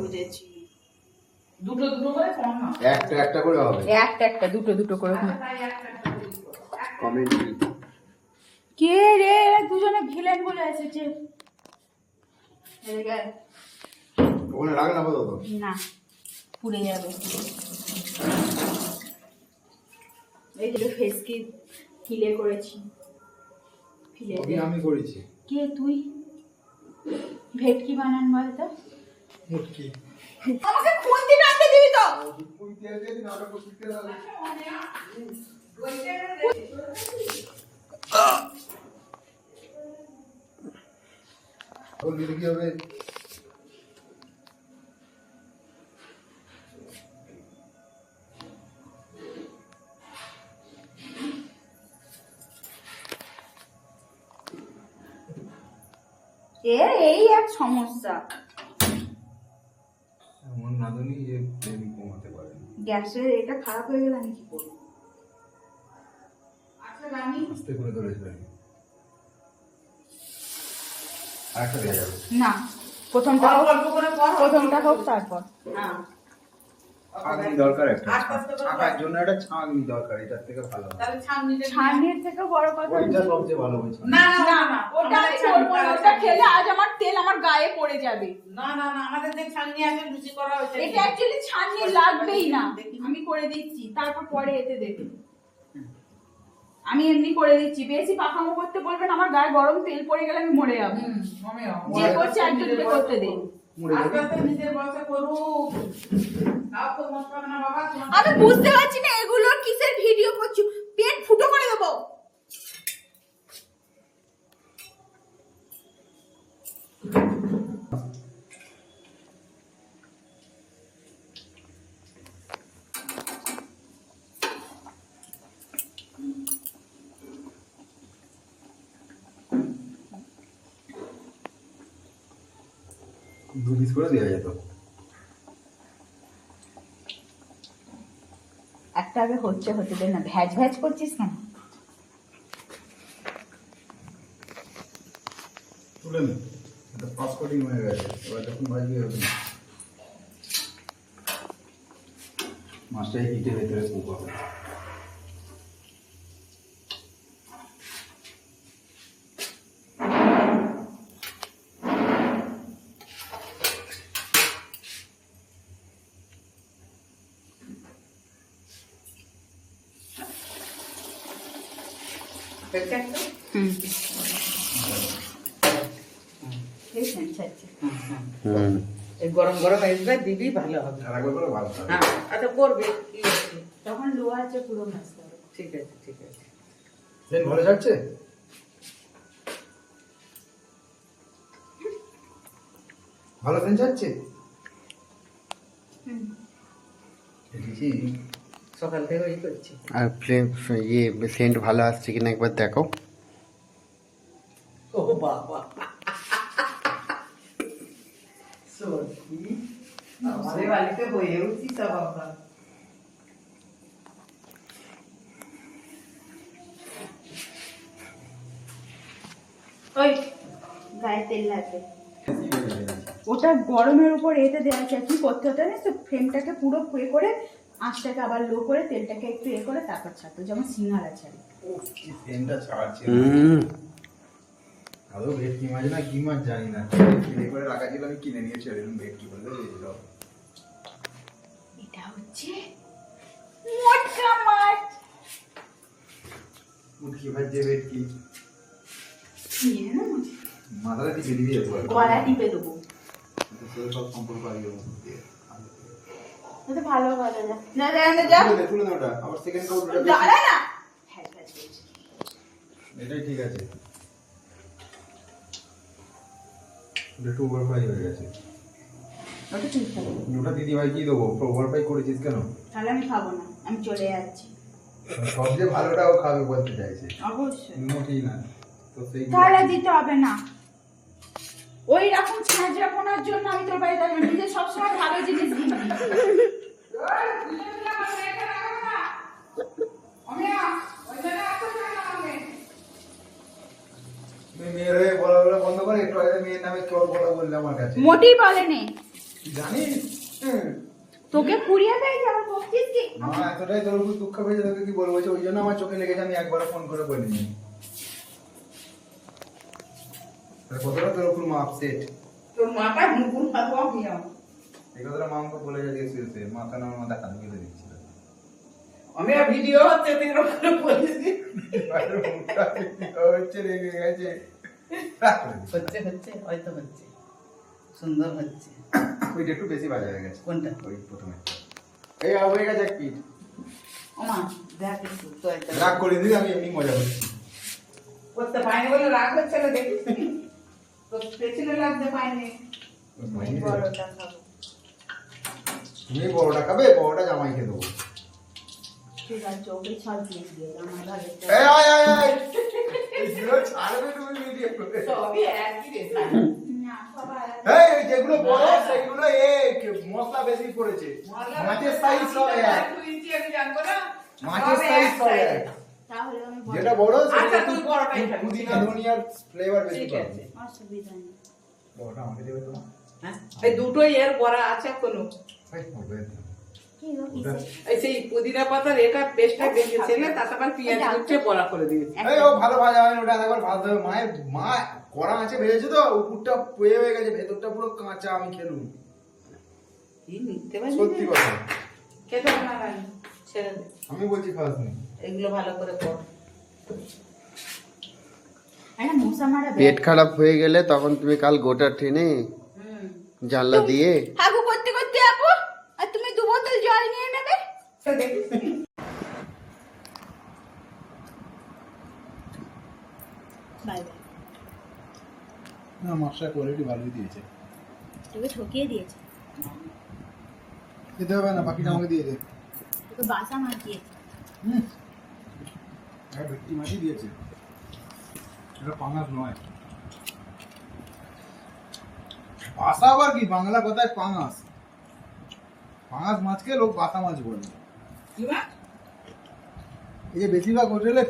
বুঝেছি। দুটো দুটো করে কম না, একটা একটা করে হবে। একটা একটা দুটো দুটো করে। তাই একটা একটা করে দিবো। কমেন্ট কে রে, দুজনে ভিলেন বলে এসেছে। ওখানে রাখে না বলো তো। না, পুড়ে যাবে। এই যে ফেসকে ফিলে করেছি। ফিলে কবি আমি করেছি। কে তুই? ভেটকি বানান বলতো। ভেটকি আমাকে খুন্তি রাখতে দিবি তো? খুন্তি দিয়ে দিন, আমরা খুন্তি দিয়ে বলবি কি হবে? এই এক সমস্যা। এমন নাদনি যে প্রেম কমাতে পারে। গ্যাসের এটা খারাপ হয়ে গেল, আমি কি করব? আচ্ছা রানী, আস্তে করে ধরেছে। আরেকটা দেওয়া যাবে না, প্রথমটা হোক, অল্প করে কর, প্রথমটা হোক তারপর। হ্যাঁ ছাঁকনি দরকার একটা। আস্তে আস্তে করে ছাঁকার জন্য একটা ছাঁকনি দরকার, এটার থেকে ভালো হবে। তাহলে ছাঁকনিতে ছাড়নির থেকে বড় কথা ওইটা সবচেয়ে ভালো হবে ছাঁকনি। না না না, ওটা আমি করবো না। ওটা খেলে আজ আমার তেল আমার গায়ে পড়ে যাবে। না না না, আমাদের যে ছাঁকনি আছে লুচি করা হয়েছে, এটা অ্যাকচুয়ালি ছাড়নি লাগবেই না। আমি করে দিচ্ছি, তারপর পরে এতে দেবে। আমি এমনি করে দিচ্ছি। বেশি পাকামো করতে বলবেন, আমার গায়ে গরম তেল পড়ে গেলে আমি মরে যাবো। যে করছে একজনকে করতে দিন। আস্তে আস্তে নিজের বসে করুক। তাও তো মত পাবে না বাবা, তোমার আমি বুঝতে পারছি না এগুলো কিসের ভিডিও করছো। পেট ফুটো করে দেবো। দু পিস করে দেওয়া যেত। একটা আগে হচ্ছে হতে দে না, ভ্যাজ ভ্যাজ করছিস কেন? তুলে নে, এটা পাস কোটিং হয়ে গেছে। এবার যখন ভাজবি হবে না, মাছটাই হিটের ভেতরে কুক হবে। পেটে একটা এই সেন্সাচ্ছে। এই গরম গরম আসবে দিবি, ভালো হবে। আর একবার করে ভালো হবে। হ্যাঁ আচ্ছা করবে কি আছে? তখন লো আছে পুরো ভাজতে হবে। ঠিক আছে ঠিক আছে। দেন ভালো যাচ্ছে? ভালো সেন্স যাচ্ছে? দেখি সকাল থেকে ওই করছি। আর ফ্লেম সেন্ট ভালো আসছে কিনা একবার দেখো। ও বাবা, সত্যি আমাদের বাড়িতে হয়ে উঠছি সব আমরা। ওই গায়ে তেল লাগবে। ওটা গরমের উপর এতে দেওয়া আছে। কি করতে হতো না, তো ফ্লেমটাকে পুরো এ করে, আঁচটাকে আবার লো করে, তেলটাকে একটু এ করে তারপর ছাড়তো, যেমন সিঙ্গারা ছাড়ে। কি সেন্টটা ছাড়ছে। হুম, আদৌ ভেটকি মাছ না কি মাছ জানি না, কিনে করে রাখা ছিল, আমি কিনে নিয়েছি। এরকম ভেটকি বলতে দিয়েছিল। এটা হচ্ছে মোটকা মাছ। উটকি ভাজছে ভেটকি। নিয়ে না মাথাটা টিপে দিবি একবার। গলা টিপে দেবো। সব সম্পর্ক আগে দিয়ে এটা ভালো ভালো যা না জানা যা। তুলে দাও ওটা, আবার সেকেন্ড কাউন্টারটা দাঁড়া না। হ্যাঁ হ্যাঁ এটাই ঠিক আছে। একটু ওভার ফ্রাই হয়ে গেছে। ওটা ঠিক আছে। ওটা দিদি ভাই কি দেবো? ওভার ফ্রাই করেছিস কেন? তাহলে আমি খাবো না, আমি চলে যাচ্ছি। সবচেয়ে ভালোটাও খাবে বলতে চাইছে। অবশ্যই। মোটেই না তো সেই তাহলে দিতে হবে না। ওই রকম ছাঁচড়াপনার জন্য আমি তোর বাড়িতে আসবো। নিজে সবসময় ভালো জিনিস কিনবি। মেয়ের হয়ে বলা বন্ধ করে, একটু আগে মেয়ের নামে কেউ বলা বললে আমার কাছে। মোটেই বলেনি। জানিস তোকে কুড়িয়ে পেয়েছি আবার বলছিস কি মা এতটাই তোর উপর দুঃখ পেয়েছে তোকে কি বলবো ওই জন্য আমার চোখে লেগেছে আমি একবার ফোন করে বলিনি কতটা তোর উপর মা আপসেট তোর মাথা মুকুর মাথা মিয়াও এই কথাটা মা আমাকে বলে যাচ্ছে শুয়েছে মাথা না মাথা কান কেটে দিচ্ছিল আমি আর ভিডিও হচ্ছে তুই এরকম করে বলিস হচ্ছে রেগে গেছে হচ্ছে হচ্ছে হয়তো হচ্ছে সুন্দর হচ্ছে ওইটা একটু বেশি বাজে হয়ে গেছে কোনটা ওই প্রথমে এই হয়ে গেছে এক পিঠ ওমা দেখ একটু তো একটা রাগ করে দিবি আমি এমনি মজা করছি করতে পাইনি বলে রাগ হচ্ছে না দেখিস তো পেছনে লাগতে পাইনি এই বড়টা খাবো তুমি বড়টা খাবে বড়টা জামাইকে দেবো ঠিক আছে ওকে ছাড় প্লিজ দিয়ে আমার ঘরে এই আয় আয় আয় এই জিরো ছাড়বে তুমি ভিডিও করে সবই একই রে না সবাই এই যেগুলো বড় সেগুলো মশলা বেশি পড়েছে মাছের সাইজ সব এক আমি জানবো না মাছের সাইজ সব এক তাহলে আমি যেটা বড় আচ্ছা, তুই বড়টাই খাবি। পুদিনা ধনিয়ার ফ্লেভার বেশি ঠিক পাবে আছে। অসুবিধা নেই বড়টা আমাকে দেবে তোমার হ্যাঁ এই দুটোই এর বড়া আছে কোনো এই হবে কি গো কিসে এই সেই পুদিনা পাতার এটা পেস্টটা বেঁচেছে না তাতে আবার পেঁয়াজ কুচে বড়া করে দিয়েছে এই ও ভালো ভাজা হয় না, ওটা একবার ভাজতে হবে মায়ের মা কড়া আছে ভেজেছে তো উপরটা পুয়ে হয়ে গেছে ভেতরটা পুরো কাঁচা আমি খেলুম কি নিতে পারবি সত্যি কথা খেতে না ভাই ছেড়ে দে আমি বলছি খাস নি এগুলো ভালো করে কর একটা মশা মারা পেট খারাপ হয়ে গেলে তখন তুমি কাল গোটা ট্রেনে হুম জানলা দিয়ে হাগু করতে করতে আপু আর তুমি 2 বোতল জল নিয়ে নেবে তো দেখিস বাই বাই না মশলা কোয়ালিটি ভালোই দিয়েছে তোকে ঠকিয়ে দিয়েছে খেতে হবে না বাকিটা আমাকে দিয়ে দে তোকে বাসা মাখিয়েছে হ্যাঁ ভেটকি মাছই দিয়েছে এটা পাঙাশ নয় বাসা আবার কি বাংলা কথায় পাঙাশ পাঙাশ মাছকে লোক বাসা মাছ বলে কি মা এই যে বেশিরভাগ হোটেলে